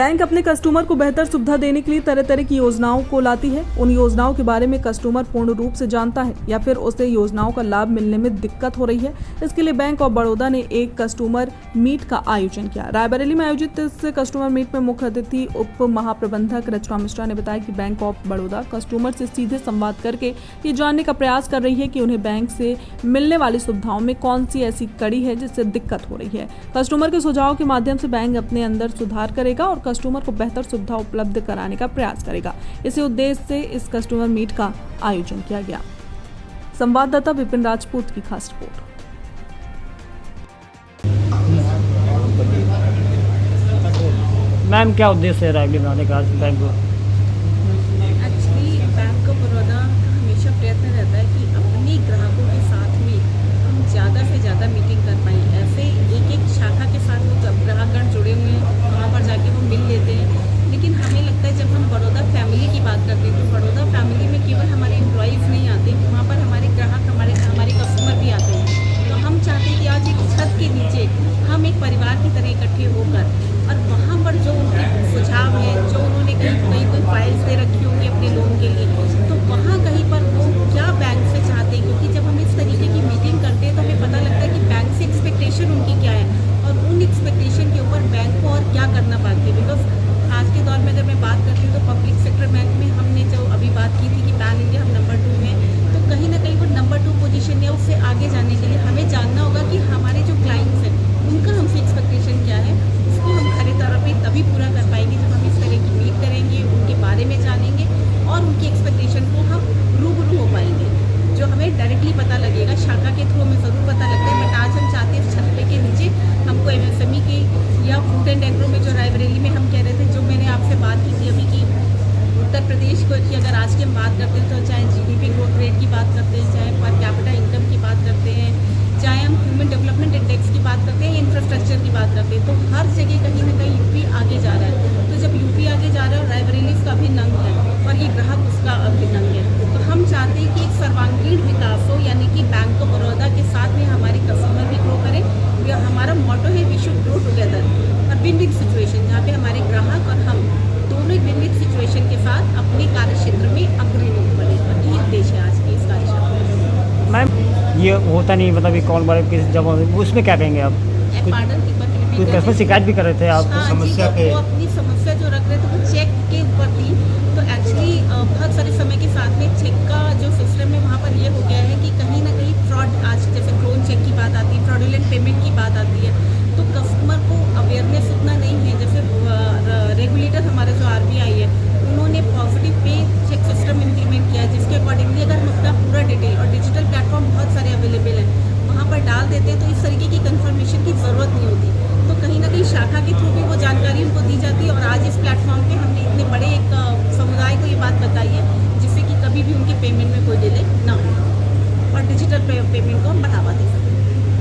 Bank अपने customer को बेहतर सुविधा देने के लिए तरह तरह की योजनाओं को लाती है। उन योजनाओं के बारे में कस्टमर पूर्ण रूप से जानता है या फिर उसे योजनाओं का लाभ मिलने में दिक्कत हो रही है। इसके लिए बैंक ऑफ बड़ौदा ने एक कस्टमर मीट का आयोजन किया। रायबरेली में आयोजित इस कस्टमर मीट में मुख्य अतिथि उप महाप्रबंधक रचना मिश्रा ने बताया कि बैंक ऑफ बड़ौदा कस्टमर से सीधे संवाद करके ये जानने का प्रयास कर रही है कि उन्हें बैंक से मिलने वाली सुविधाओं में कौन सी ऐसी कड़ी है जिससे दिक्कत हो रही है। कस्टमर के सुझाव के माध्यम से बैंक अपने अंदर सुधार करेगा और कस्टमर को बेहतर सुविधा उपलब्ध कराने का प्रयास करेगा। इसी उद्देश्य से इस कस्टमर मीट का आयोजन किया गया। संवाददाता विपिन राजपूत की खास रिपोर्ट। मैम, क्या उद्देश्य है रायबरेली में आने का आज बैंक को? एक्चुअली बैंक ऑफ बड़ौदा का हमेशा प्रयत्न रहता है कि अपने ग्राहकों के साथ में हम ज़्यादा से ज़्यादा मीटिंग कर पाएँ। ऐसे एक एक शाखा के साथ वो ग्राहकगण जुड़े हुए हैं, वहाँ पर जाके वो मिल लेते हैं। लेकिन हमें लगता है जब हम बड़ौदा फैमिली की बात करते हैं तो बड़ौदा फैमिली में केवल हमारे एम्प्लॉयज़ नहीं आते, वहाँ पर हमारे ग्राहक हमारे कस्टमर भी आते हैं। तो हम चाहते हैं कि आज एक छत के नीचे हम एक परिवार की तरह इकट्ठे होकर और वहाँ पर जो उनके सुझाव हैं, जो उन्होंने कहीं कोई फाइल्स दे रखी होंगी अपने लोन के लिए, तो वहाँ कहीं पर वो क्या बैंक से चाहते हैं। क्योंकि जब हम इस तरीके की मीटिंग करते हैं तो हमें पता लगता है कि बैंक से एक्सपेक्टेशन उनकी क्या है और उन एक्सपेक्टेशन के ऊपर बैंक को और क्या करना बाकी है। बिकॉज आज के दौर में अगर मैं बात करती हूँ तो पब्लिक सेक्टर बैंक में हमने जो अभी बात की थी कि पैन इंडिया हम नंबर 2 में, तो कहीं ना कहीं वो नंबर 2 पोजीशन है, उससे आगे जाने के लिए हमें जानना होगा कि हमारे जो क्लाइंट्स हैं उनका हमसे एक्सपेक्टेशन क्या है। उसको हम खरे तौर पर तभी पूरा कर पाएंगे जब हम इस तरह की मीट करेंगे, उनके बारे में जानेंगे और उनकी एक्सपेक्टेशन को हम रूबरू हो पाएंगे, जो हमें डायरेक्टली पता लगेगा। शाखा के थ्रू हमें ज़रूर पता लगता है, बट आज हम चाहते हैं इस छत के नीचे हमको MSME की या फूड एंड एग्रो में जो रायबरेली में हम कह रहे थे, जो मैंने आपसे बात की थी अभी की उत्तर प्रदेश को की अगर आज की हम बात करते हैं तो चाहे GDP ग्रोथ रेट की बात करते हैं, चाहे पर कैपिटा इनकम की बात करते हैं, चाहे हम ह्यूमन डेवलपमेंट इंडेक्स की बात करते हैं, इंफ्रास्ट्रक्चर की बात करते हैं, तो हर जगह कहीं ना कहीं यूपी आगे जा रहा है। तो जब यूपी आगे जा रहा है और रायबरेली उसका अभिन्न अंग है और ये ग्राहक उसका अभिन्न अंग है, तो हम चाहते हैं कि एक सर्वांगीण विकास हो, यानी कि बैंक ऑफ बड़ौदा के साथ में हमारे कस्टमर भी ग्रो करें। हमारा मोटो है वी शुड ग्रो टुगेदर और विन विन सिचुएशन, जहाँ पे हमारे ग्राहक और हम दोनों एक विन विन सिचुएशन के साथ अपने कार्य क्षेत्र में अग्रणी बने। और ये उद्देश्य है आज की इस कार्यशाला। मैम, ये होता नहीं मतलब ये कॉल बारे किस जब उसमें क्या कहेंगे आप? कुछ कस्टमर शिकायत भी कर रहे थे आप? हाँ, समस्या पे वो अपनी समस्या जो रख रहे थे वो चेक के ऊपर थी। तो एक्चुअली बहुत सारे समय के साथ में चेक का जो सिस्टम है वहाँ पर ये हो गया है कि कहीं ना कहीं फ्रॉड, आज जैसे ड्रोन चेक की बात आती है, फ्रॉडुलेंट पेमेंट की बात आती है, तो कस्टमर को अवेयरनेस उतना नहीं है। जैसे रेगुलेटर हमारा जो RBI है, उन्होंने positive pay check system implement किया है, जिसके अकॉर्डिंगली अगर हम अपना पूरा डिटेल और डिजिटल प्लेटफॉर्म बहुत सारे अवेलेबल हैं वहाँ पर डाल देते हैं तो इस तरीके की कंफर्मेशन की ज़रूरत नहीं होती। तो कहीं ना कहीं शाखा के थ्रू भी वो जानकारी उनको दी जाती है और आज इस प्लेटफॉर्म पे हमने इतने बड़े एक समुदाय को ये बात बताई है जिससे कि कभी भी उनके पेमेंट में कोई डिले ना हो और डिजिटल पेमेंट को हम बढ़ावा दे सकें।